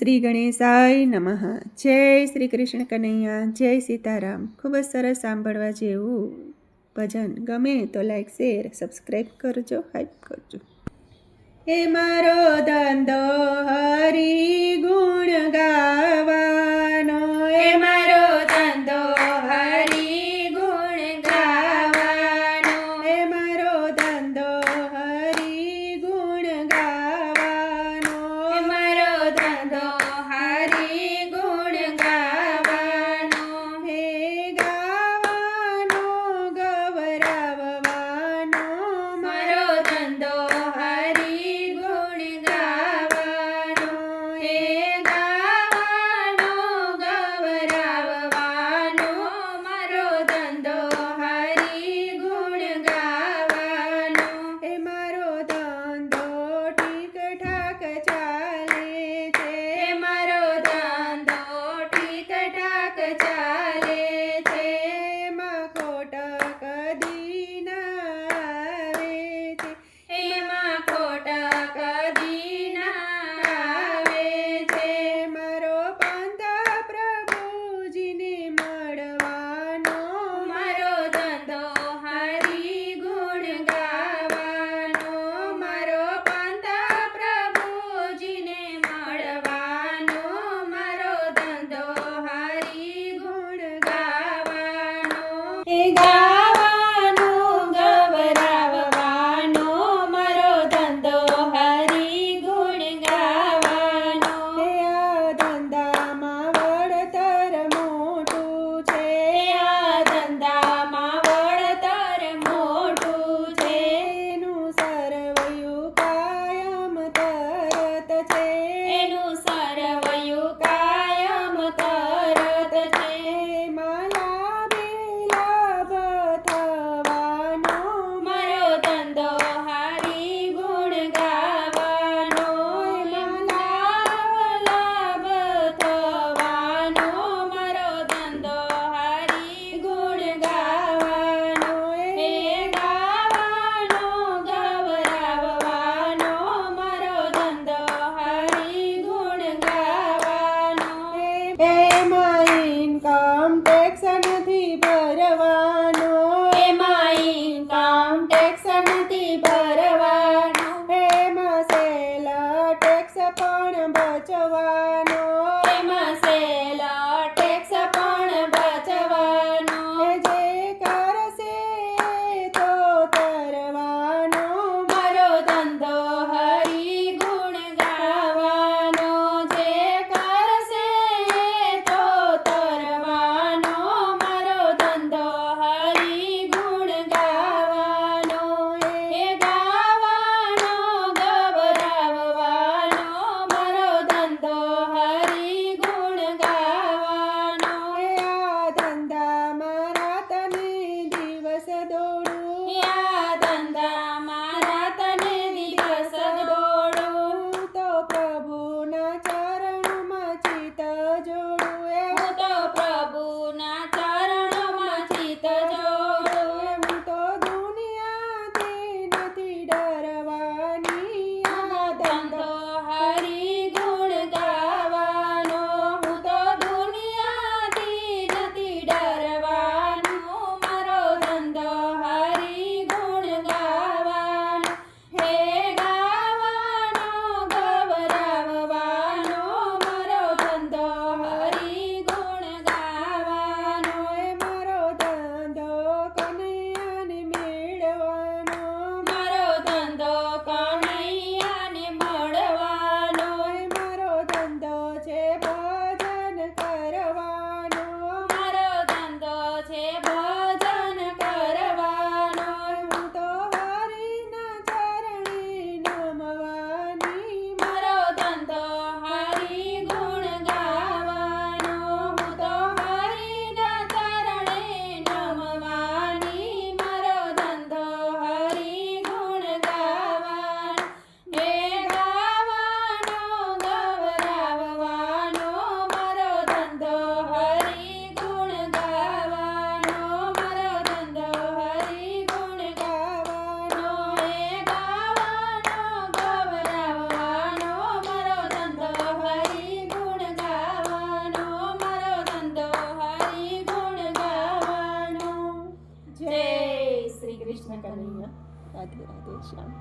શ્રી ગણેશાય નમઃ. જય શ્રી કૃષ્ણ કનૈયા, જય સીતારામ. ખૂબ જ સરસ સાંભળવા જેવું ભજન. ગમે તો લાઈક, શેર, સબસ્ક્રાઈબ કરજો, હાઈપ કરજો. હે મારો ધંધો હરી ગુણ ગાવાનો, હે મારો ધંધો હરી ગુણ ગાવાનો. હે મારો ધંધો હરી ગુણ ગાવાનો. હે મારો ધંધો હરી ગુણ ગાવાનો. હે ગાવાનો ગવરાવવાનો, મારો ધંધો હરી ગુણ ગાવાનો. હે ગાવાનો ગવરાવવાનો. કનૈયા. રાધે રાધે શ્યામ.